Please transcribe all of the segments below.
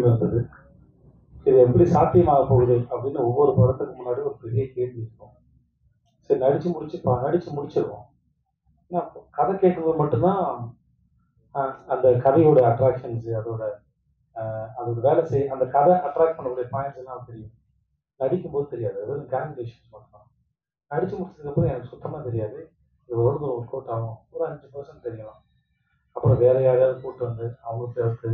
Dream இருந்தது. இது எப்படி சாத்தியமாக போகுது அப்படின்னு ஒவ்வொரு படத்துக்கு முன்னாடி ஒரு பெரிய கேள்வி இருக்கும். சரி நடிச்சு முடிச்சிருவோம். ஏன்னா கதை கேட்கும்போது மட்டும்தான் அந்த கதையோட அட்ராக்ஷன்ஸ் அதோட வேலை செய்ய அந்த கதை அட்ராக்ட் பண்ணக்கூடிய பாயிண்ட்ஸ் எல்லாம் தெரியும். நடிக்கும்போது தெரியாது, வெறும் கேல்குலேஷன்ஸ் மட்டும். நடிச்சு முடிச்சதுக்கப்புறம் எனக்கு சுத்தமாக தெரியாது. இது ஒரு ஒர்க் அவுட் ஆகும், ஒரு 5% தெரியலாம். அப்புறம் வேற யாரையாவது கூப்பிட்டு வந்து அவங்களுக்கு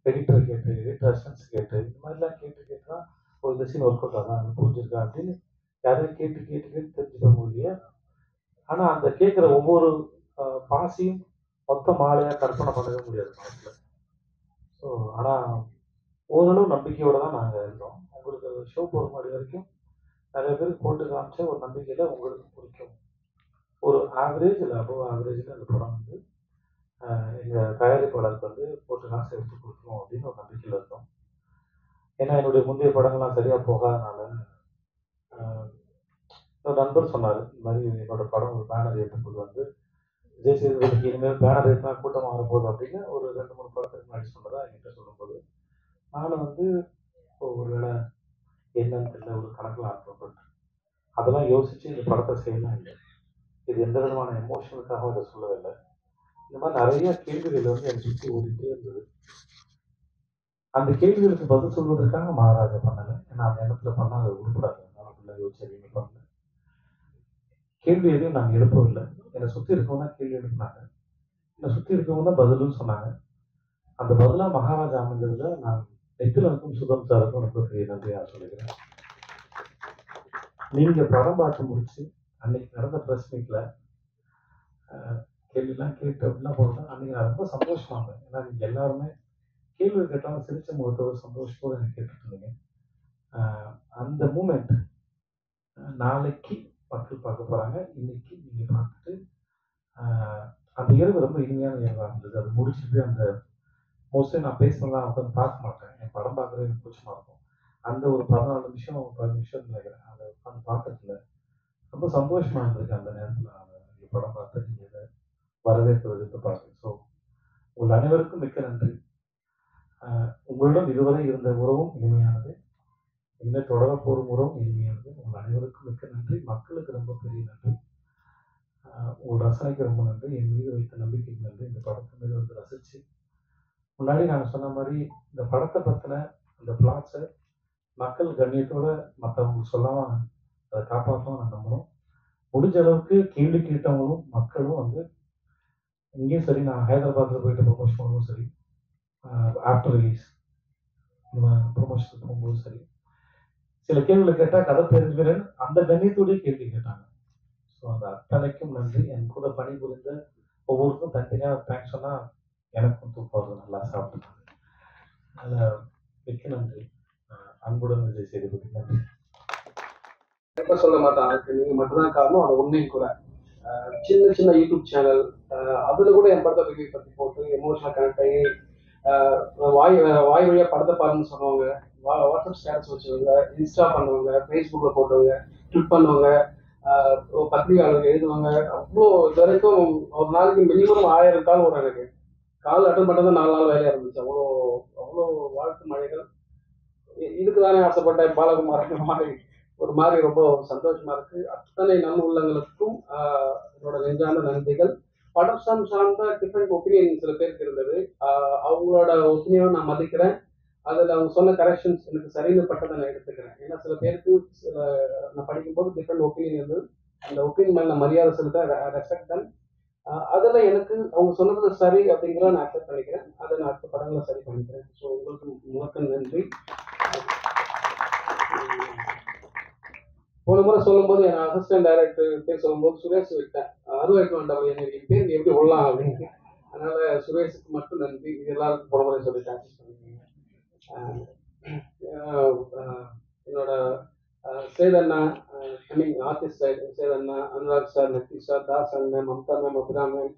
எடிட்டர் கேட்டு எடிட்டர் அசிஸ்டன்ஸ் கேட்டு இந்த மாதிரிலாம் கேட்டு தான் இந்த சீன் ஒர்க் அவுட் ஆகும் புரிஞ்சிருக்கா அப்படின்னு யாரையும் கேட்டு தெரிஞ்சுக்க முடியும். ஆனால் அந்த கேட்குற ஒவ்வொரு பாசியும் மொத்த மாலையாக கற்பனை பண்ணவே முடியாது மனசில். ஸோ ஆனால் ஓரளவு நம்பிக்கையோடு தான் நாங்கள் இருந்தோம். உங்களுக்கு ஷோ போகிற மாதிரி வரைக்கும் நிறைய பேருக்கு போட்டு காமிச்ச ஒரு நம்பிக்கையில் உங்களுக்கு பிடிக்கும். ஒரு ஆவரேஜ் இல்லை அபவ் ஆவரேஜில் அந்த படம் வந்து எங்கள் தயாரிப்பாளருக்கு வந்து போட்டு காசு எடுத்து கொடுக்கணும் அப்படின்னு ஒரு நம்பிக்கையில் இருந்தோம். ஏன்னா என்னுடைய முந்தைய படங்கள்லாம் சரியாக போகாதனால ஒரு நண்பர் சொன்னார், இந்த மாதிரி என்னோட படம் ஒரு பேனர் ஏற்றும்போது வந்து விஜய் சேதுபதிக்கு இனிமேல் பேனர் ஏற்றினா கூட்டம் வரப்போகுது அப்படின்னு ஒரு 2-3 படத்துக்கு முன்னாடி சொன்னதா என்கிட்ட சொல்லும்போது நானும் வந்து ஒரு வேளை என்னன்னு தெரியல ஒரு கணக்கில் ஆக்கப்பட்டு அதெல்லாம் யோசித்து இந்த படத்தை செய்யலாம் இல்லை. இது எந்த விதமான எமோஷனுக்காக அதை சொல்லவில்லை. இந்த மாதிரி நிறைய கேள்விகள் வந்து என்னை சுற்றி ஓடிட்டே இருந்தது. அந்த கேள்விகளுக்கு பதில் சொல்வதற்காக மகாராஜா பண்ணலை. ஏன்னா அந்த இடத்துல பண்ணால் அதை உருப்படாது. அதனால யோசிச்சு பண்ணல. கேள்வி எதையும் நாங்கள் எழுப்பவில்லை. என்னை சுற்றி இருக்கவங்க தான் கேள்வி எழுப்பினாங்க. என்னை சுற்றி இருக்கவங்க தான் பதிலும் சொன்னாங்க. அந்த பதிலாக மகாராஜா அமைஞ்சதுல நான் நெத்திலனுக்கும் சுதம் சாருக்கும் ரொம்ப பெரிய நன்றியாக சொல்லிக்கிறேன். நீங்கள் படம் பார்த்து முடிச்சு அன்னைக்கு நடந்த ப்ரெஸ் மீட்டில் கேள்விலாம் கேட்டு அப்படிலாம் போகிறேன். அன்னைக்கு நான் ரொம்ப சந்தோஷமாங்க. ஏன்னா நீங்கள் எல்லாருமே கேள்வி கேட்டாலும் சிரிச்ச முகத்தோடு சந்தோஷத்தோடு எனக்கு கேட்டுருந்தீங்க. அந்த மூமெண்ட் நாளைக்கு மக்கள் பார்க்க போகிறாங்க. இன்னைக்கு நீங்கள் பார்த்துட்டு அந்த இரவு ரொம்ப இனிமையான இரவாக இருந்தது. அது முடிச்சுட்டு அந்த மோஸ்ட்லி நான் பேசுனதான் உட்காந்து பார்க்க மாட்டேன். என் படம் பார்க்குறது எனக்கு பிடிச்சமா இருக்கும். அந்த ஒரு 14 நிமிஷம் 10 நிமிஷம் நினைக்கிறேன் அதை உட்காந்து பார்த்ததுல ரொம்ப சந்தோஷமாக இருந்திருக்கு. அந்த நேரத்தில் நான் படம் பார்த்து நீங்கள் வரவேற்பது பார்க்குறேன். ஸோ உங்கள் அனைவருக்கும் மிக்க நன்றி. உங்களிடம் இதுவரை இருந்த உறவும் இனிமையானது, இனிமேல் தொடர போகும் உறவும் இனிமையானது. உங்கள் அனைவருக்கும் மிக்க நன்றி. மக்களுக்கு ரொம்ப பெரிய நன்றி. உங்கள் ரசனைக்கு ரொம்ப நன்றி. என் மீது வைத்த நம்பிக்கைக்கு நன்றி. இந்த படத்தை மீது வந்து ரசித்து முன்னாடி நாங்கள் சொன்ன மாதிரி இந்த படத்தை பற்றின அந்த பிளாட்ஸை மக்கள் கண்ணியத்தோடு மற்றவங்களுக்கு சொல்லாமல் அதை காப்பாற்றவும் நான் நம்புகிறோம். முடிஞ்ச அளவுக்கு கேள்வி கேட்டவங்களும் மக்களும் வந்து இங்கேயும் சரி, நான் ஹைதராபாத்தில் போயிட்டு ப்ரொமோஷன் பண்ணும்போது சரி, ஆஃப்டர் ரிலீஸ் ப்ரொமோஷன் போகும்போது சரி, சில கேள்விகளை கேட்டால் கதை தெரிஞ்சுக்கிறேன் அந்த கண்ணியத்தோடய கேள்வி கேட்டாங்க. ஸோ அந்த அத்தனைக்கும் நன்றி. என் கூட பணிபுரிந்த ஒவ்வொருக்கும் தனித்தனியாக தேங்க்ஸ் சொன்னால் எனக்கும் தூக்கம் வருது. நல்லா சாப்பிட்டுருக்காங்க. அதனால் மிக்க நன்றி. அன்புடன் விஜய் சேதுபதி. நன்றி. எப்ப சொல்ல மாட்டான், அதுக்கு நீங்க மட்டும்தான் காரணம். அது உண்மையும் கூட. சின்ன சின்ன யூடியூப் சேனல் அதுல கூட என் படத்தை ரிவ்யூ பத்தி போட்டு எமோஷனல் கனெக்ட் ஆகி வாய் வழியா படத்தை பாருன்னு சொன்னவங்க, வாட்ஸ்அப் ஸ்டேட்டஸ் வச்சவங்க, இன்ஸ்டா பண்ணுவாங்க, ஃபேஸ்புக்கில் போட்டவங்க, ட்விட் பண்ணுவாங்க, பத்திரிகையாளர்கள் எழுதுவாங்க. அவ்வளோ இது வரைக்கும் ஒரு நாளைக்கு மினிமம் 1000 கால் வரும். எனக்கு கால் அட்டன் பண்ண தான் 4 நாள் வேலையாக இருந்துச்சு. அவ்வளோ வாழ்த்து மழைகள். இதுக்கு தானே ஆசைப்பட்டேன் பாலகுமாரன் மாதிரி. ஒரு மாதிரி ரொம்ப சந்தோஷமா இருக்கு. அத்தனை நல்ல உள்ளங்களுக்கும் என்னோட நெஞ்சான நன்றிகள். படம் சார்ந்த டிஃப்ரெண்ட் ஒப்பீனியன் சில பேருக்கு இருந்தது. அவங்களோட ஒப்பீனியனை நான் மதிக்கிறேன். அதில் அவங்க சொன்ன கரெக்ஷன்ஸ் எனக்கு சரின்னு பட்டதை நான் எடுத்துக்கிறேன். ஏன்னா சில பேருக்கு நான் படிக்கும்போது டிஃப்ரெண்ட் ஒப்பீனியன் இருந்தது. அந்த ஒப்பீனியன் மேலே நான் மரியாதை செலுத்த ரெஸ்பெக்ட் தான். அதில் எனக்கு அவங்க சொன்னது சரி அப்படிங்கிறத நான் அக்செப்ட் பண்ணிக்கிறேன். அதை நான் அடுத்த படங்களை சரி பண்ணிக்கிறேன். ஸோ உங்களுக்கு முழுக்க நன்றி. போன முறை சொல்லும்போது என் அசிஸ்டன்ட் டைரக்டர் பேர் சொல்லும்போது சுரேஷ் விட்டேன். அருவாய்க்கு வேண்டாம் எனக்கு பேர் எப்படி விடலாம் அப்படின்னு. அதனால சுரேஷுக்கு மட்டும் நன்றி. இது எல்லாருக்கும் போன முறை சொல்லி டாக்ஸ் பண்ணிருக்கீங்க. என்னோட சேதண்ணா, ஆர்டிஸ்ட் சேதண்ணா, அனுராக் சார், நக்கீஷ் சார், தாஸ் அண்ணன், மம்தா மேம், அபிரா மேம்,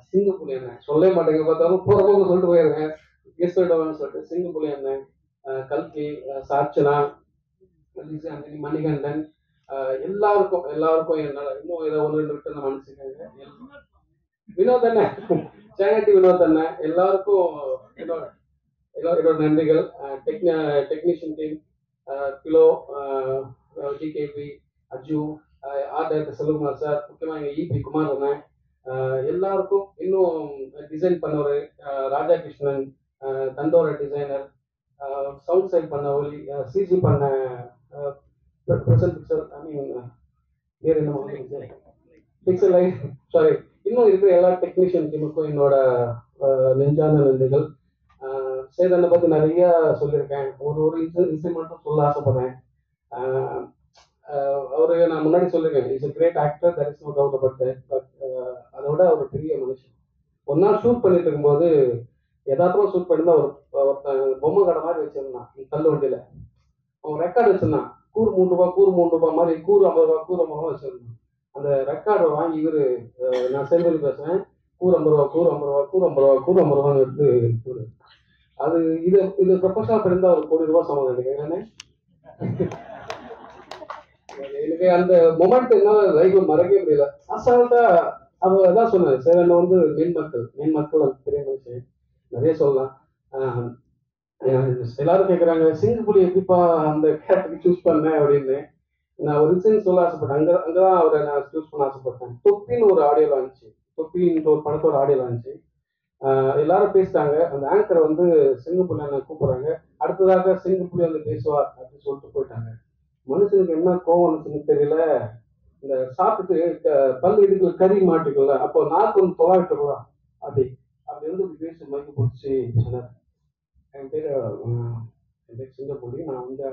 சிங்கப்புலி அண்ணன் சொல்லவே மாட்டேங்க. பார்த்தாலும் போகிறவங்க சொல்லிட்டு போயிருக்கேன் கெஸ்ட் சொல்லிட்டு சிங்கப்புலி அண்ணன், கல்கி, சாட்சனா, மணிகண்டன், எல்லாருக்கும் என்னால இன்னும் ஏதோ 1-2 விட்டு நான் மன்னிச்சுக்கேங்க. வினோத் அண்ணன், சேனட்டி வினோத் அண்ணன், எல்லாருக்கும் என்னோட நன்றிகள். டெக்னீஷியன் டீம், கிலோ, GKP, Aju, art director Selvakumar sir, முக்கியமாக எங்கள் இபி குமார் அண்ணன், எல்லாருக்கும், இன்னும் டிசைன் பண்ணவர் ராஜா கிருஷ்ணன், தண்டோர டிசைனர், சவுண்ட் சைட் பண்ண ஒலி, சிஜி பண்ண பிரசன்ட் பிக்சர், ஐ மீன் பேர் என்ன பிக்சர் லைட், சாரி, இன்னும் இருக்கிற எல்லா டெக்னீஷியன் டீமுக்கும் என்னோட நெஞ்சார்ந்த நன்றிகள். சேதனை பற்றி நிறைய சொல்லியிருக்கேன். ஒரு இன்சிடென்ட் மட்டும் சொல்ல ஆசைப்படுறேன். அவரு நான் முன்னாடி சொல்லியிருக்கேன், is a great actor, there is no doubt about that. But அதோட ஒரு பெரிய மனுஷன். ஒரு நாள் ஷூட் பண்ணிட்டு இருக்கும்போது யதார்த்தமாக ஷூட் பண்ணியிருந்தா ஒருத்தன் பொம்மை கடை மாதிரி வச்சிருந்தான் தள்ளு வண்டியில். அவன் ரெக்கார்டு வச்சிருந்தான், கூறு 3 ரூபா, கூறு 3 ரூபா மாதிரி, கூறு 50 ரூபா, கூறு 50 ரூபா வச்சிருந்தான். அந்த ரெக்கார்டை வாங்கி இவரு, நான் செல்வரி பேசுறேன், கூறு 50 ரூபா, கூறு 50 ரூபா, கூறு 50 ரூபா, கூறு 50 ரூபான்னு எடுத்து அது இது ப்ரொஃபஷனல் பண்ணியிருந்தா ஒரு கோடி ரூபாய் சம்பளம் நினைக்கிறேன். எனக்கு அந்த மொமெண்ட் என்ன லைஃப் மறக்கவே முடியல. அசால்ட்டா அவங்க அதான் சொன்னேன், சேவன் வந்து மெயின் மக்கள் அது பெரிய மனுஷன், நிறைய சொல்லலாம். எல்லாரும் கேட்குறாங்க, சிங்கப்புலி எப்படிப்பா அந்த கேரக்டருக்கு சூஸ் பண்ணேன் அப்படின்னு. நான் ஒரு இன்சிடென்ட் சொல்ல ஆசைப்பட்டேன். அங்கதான் அவரை நான் சூஸ் பண்ண ஆசைப்பட்டேன். தொப்பின்னு ஒரு ஆடியோ லான்ச்சு, தொப்பின்ற ஒரு படத்தோட ஆடியோ லான்ச்சு. எல்லாரும் பேசிட்டாங்க. அந்த ஆங்கரை வந்து சிங்கப்புலி என்ன கூப்பிடுறாங்க, அடுத்ததாக சிங்கப்புலி வந்து பேசுவார் அப்படின்னு சொல்லிட்டு போயிட்டாங்க. மனுஷனுக்கு என்ன கோவம் வந்துச்சுன்னு தெரியல. இந்த சாப்பிட்டுட்டு பல்லு இடுக்கல கறி மாட்டுக்கல, அப்போ நாக்கு வந்து தொலாவிட்டு ரூபா அப்படி அப்படி வந்து பேசி மைக்கு பிடிச்சி சொன்னார். என் பேர் சிங்கப்புலி, நான் வந்து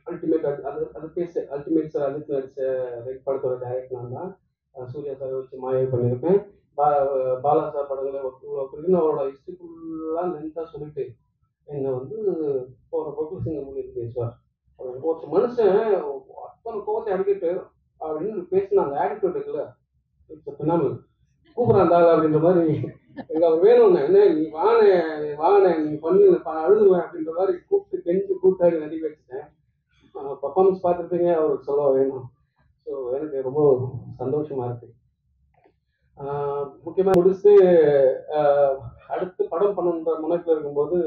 அல்டிமேட் அது பேச அல்டிமேட் சார் அஜித் நடிச்ச ரெட் படத்தோட டைரக்டர் நான் தான். சூர்யா சார் வச்சு மாயை பண்ணியிருப்பேன். பாலா சார் படங்களை அப்படின்னு அவரோட ஹிஸ்ட்ரி ஃபுல்லாக லென்த்தாக சொல்லிட்டு என்னை வந்து போகிற போக்கு சிங்கப்புலி பேசுவார். ஒரு மனுஷன் அத்தனை கோவத்தை அடிக்கிட்டு அப்படின்னு பேசின அந்த ஆட்டிடியூட் இருக்குல்ல, பின்னாமல் கூப்பிட்றாந்தாள் அப்படின்ற மாதிரி, எங்க வேணும்னு என்ன நீ வானே நீ பண்ணி அழுதுருவேன் அப்படின்ற மாதிரி கூப்பிட்டு கெஞ்சு கூட்டாடி நடிக்க வச்சுட்டேன். பர்ஃபார்மன்ஸ் பார்த்துருப்பீங்க, அவருக்கு சொல்ல வேணும். ஸோ எனக்கு ரொம்ப சந்தோஷமா இருக்கு. முக்கியமாக முடிச்சுட்டு அடுத்து படம் பண்ணுன்ற முனைப்பில் இருக்கும்போது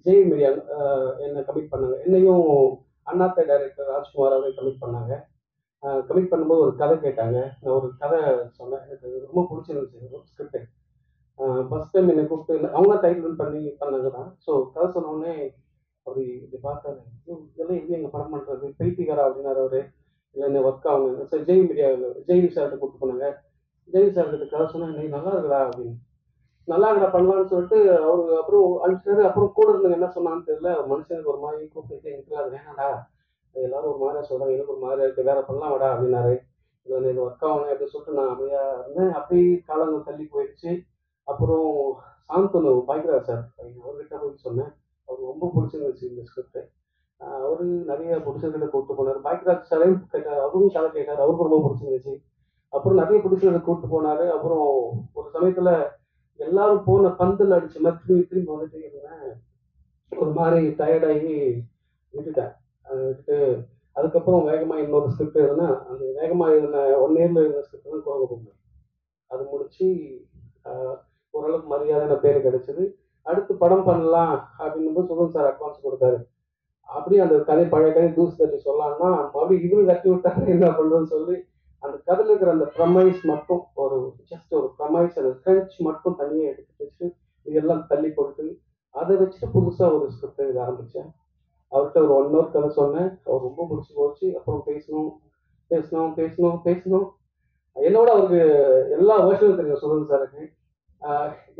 ஜெய் மீடியா என்னை கமிட் பண்ணாங்க. என்னையும் அண்ணாத்த டைரக்டர் ராஜ்குமார் அவரை கமிட் பண்ணாங்க. கமிட் பண்ணும்போது ஒரு கதை கேட்டாங்க. நான் ஒரு கதை சொன்னேன், எனக்கு ரொம்ப பிடிச்சிருந்துச்சு ஸ்கிரிப்டு. ஃபர்ஸ்ட் டைம் என்னை கூப்பிட்டு அவங்க டைட்டில் பண்ணாங்க தான். ஸோ கதை சொன்னோடனே அவர் இப்படி பார்த்தாரு, இதெல்லாம் எப்படி எங்கள் படம் பண்ணுறது, பைத்தியக்காரா அப்படின்னாரு அவரு. இல்லை என்ன ஒர்க் ஆகுங்க. ஸோ ஜெய் மீடியாவில் ஜெய் சார்கிட்ட கூப்பிட்டு போனாங்க. ஜெய் சார்கிட்ட கதை சொன்னால் நீ நல்லா இருக்குடா அப்படின்னு, நல்லா இருக்கா பண்ணலான்னு சொல்லிட்டு அவரு அப்புறம் அனுப்பிச்சாரு. அப்புறம் கூட இருந்தவங்க என்ன சொன்னான்னு தெரியல, மனுஷனுக்கு ஒரு மாதிரி கூப்பிட்டு எனக்கு அது வேணாடா, எல்லாரும் ஒரு மாதிரியா சொல்றாங்க, எனக்கு ஒரு மாதிரியா இருக்கு, வேற பண்ணலாம் வாடா அப்படின்னாரு. இது ஒர்க் ஆகணும் அப்படின்னு சொல்லிட்டு நான் அமைதியா இருந்தேன். அப்படியே காலங்கள் தள்ளி போயிடுச்சு. அப்புறம் சாந்தனு பாய்க்கிறார் சார், அவர்கிட்ட போய் சொன்னேன். அவருக்கு ரொம்ப பிடிச்சிருந்துச்சு இந்த ஸ்கிரிப்ட். அவரு நிறைய ப்ரொடியூசர்கிட்ட கூப்பிட்டு போனார். பாய்க்ராஜ் சாரையும் கேட்டார், அவரும் கதை கேட்டார், அவருக்கு ரொம்ப பிடிச்சிருந்துச்சு. அப்புறம் நிறைய ப்ரொடியூசர்கிட்ட கூப்பிட்டு போனாரு. அப்புறம் ஒரு சமயத்துல எல்லாரும் போன பந்தல் அடிச்சு மாதிரி திரும்பி வந்துட்டே இருந்தேன். ஒரு மாதிரி டயர்டாகி விட்டுட்டேன். விட்டுட்டு அதுக்கப்புறம் வேகமா இன்னொரு ஸ்கிரிப்ட் எழுதுனா, அந்த வேகமா எழுதின 1 இயர்ல எழுதின ஸ்கிரிப்ட் தான் குரங்கு பொம்மை. அது முடிச்சு ஓரளவுக்கு மரியாதையான பேர் கிடைச்சது. அடுத்து படம் பண்ணலாம் அப்படின்னு சுகன் சார் அட்வான்ஸ் கொடுத்தாரு. அப்படியே அந்த கதை பழைய கதை தூசு தட்டி சொல்லலாம்னா மறுபடியும் இவரு தட்டி விட்டாங்க, என்ன பண்றதுன்னு சொல்லி அந்த கதையில் இருக்கிற அந்த ப்ரமைஸ் மட்டும் ஒரு ஜஸ்ட் ஒரு ப்ரமைஸ், அந்த ஃப்ரெஞ்ச் மட்டும் தனியாக எடுத்து வச்சு இதெல்லாம் தள்ளி போட்டு அதை வச்சுட்டு புதுசாக ஒரு ஸ்கிரிப்ட் எழுத ஆரம்பித்தேன். அவர்கிட்ட ஒரு 1 hour கதை சொன்னேன். அவர் ரொம்ப பிடிச்சி போச்சு. அப்புறம் பேசணும். என்னோட அவருக்கு எல்லா வருஷனும் தெரியும் சுகன் சாருக்கு.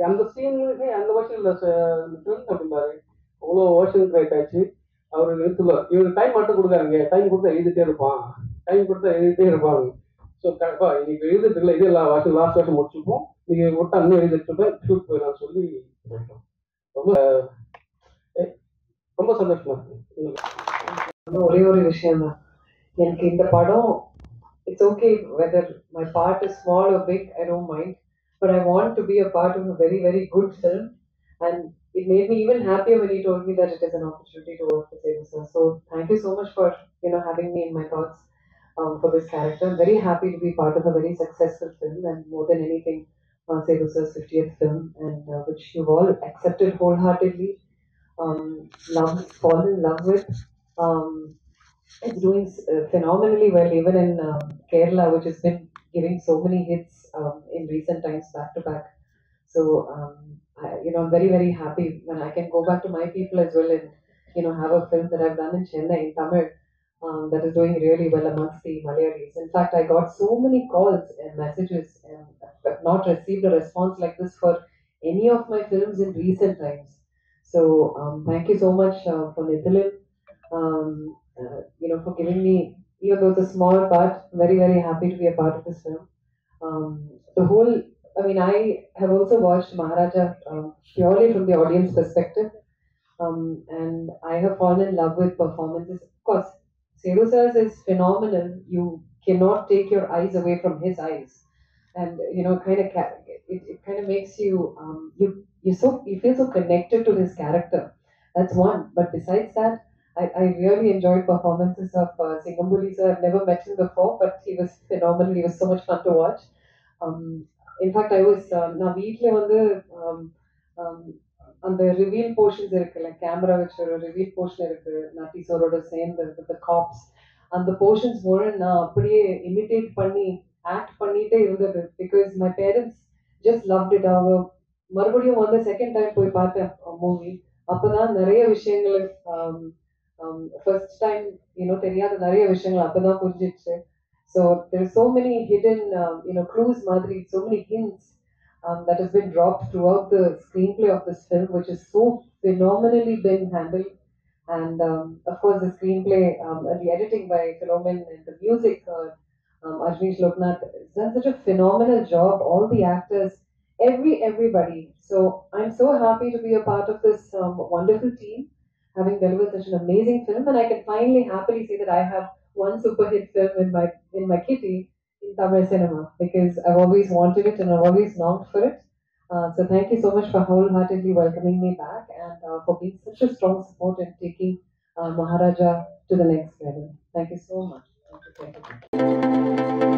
அந்த சீனுக்கு அந்த வருஷன் அப்படின்னாரு, அவ்வளோ வருஷன் கிரியேட் ஆச்சு. அவர் நிறுத்துவார், இவருக்கு டைம் மட்டும் கொடுக்காருங்க, டைம் கொடுத்தா எழுதிட்டே இருப்பாங்க. ஸோ கண்டிப்பாக இன்னைக்கு எழுதிட்டு இல்லை, இது எல்லா வருஷம் லாஸ்ட் வருஷம் முடிச்சுப்போம், நீங்கள் விட்டா இன்னும் எழுதிட்டு இருப்பேன், ஷூட் போயிடலாம் சொல்லி போயிட்டோம். ரொம்ப ரொம்ப சந்தோஷமா இருக்கு. ஒரே ஒரு விஷயம் தான், எனக்கு இந்த படம் it's okay whether my part is small or big, I don't mind, but I want to be a part of a very, very good film, and it made me even happier when he told me that it is an opportunity to work with Sevu sir. So thank you so much for having me in my thoughts for this character. I'm very happy to be part of a very successful film, and more than anything Sevu sir's 50th film, and which you've all accepted wholeheartedly. fall in love with. It's doing phenomenally well, even in Kerala, which has been giving so many hits in recent times back to back. So, I'm very, very happy when I can go back to my people as well and, have a film that I've done in Chennai in Tamil that is doing really well amongst the Malayalis. In fact, I got so many calls and messages and I've not received a response like this for any of my films in recent times. So, thank you so much for Nithilim, for giving me, even though it's a small part, very, very happy to be a part of this film. The whole, I have also watched Maharaja purely from the audience perspective, and I have fallen in love with performances. Of course, Seru Sir's is phenomenal. You cannot take your eyes away from his eyes, and it kind of makes you you feel so connected to his character. That's one. But besides that, I really enjoyed performances of Singambuli sir. I've never met him before, but he was phenomenal. He was so much fun to watch. Um, in fact, I was நான் வீட்டில் வந்து அந்த reveal portions இருக்குல்ல camera வச்ச ஒரு reveal portion இருக்கு நட்டி சோரோட சேர்ந்து with cops அந்த போர்ஷன்ஸ் கூட நான் அப்படியே இமிட்டேட் பண்ணி ஆக்ட் பண்ணிட்டே இருந்தது because my parents just loved it. அவங்க மறுபடியும் வந்து செகண்ட் டைம் போய் பார்த்தேன் மூவி. அப்பதான் நிறைய விஷயங்கள் ஃபர்ஸ்ட் டைம் தெரியாத நிறைய விஷயங்கள் அப்பதான் புரிஞ்சிச்சு. So there's so many hidden clues madri, so many hints that has been dropped throughout the screenplay of this film, which is so phenomenally been handled. And of course, the screenplay, the editing by Philomen, and the music, Ajnish Loknath has done such a phenomenal job. All the actors, everybody. So I'm so happy to be a part of this wonderful team, having delivered such an amazing film, and I can finally happily say that I have one super hit film in my kitty in Tamil cinema because I've always wanted it and I've always longed for it. So thank you so much for wholeheartedly welcoming me back and for being such a strong support in taking Maharaja to the next level. Thank you so much. Thank you.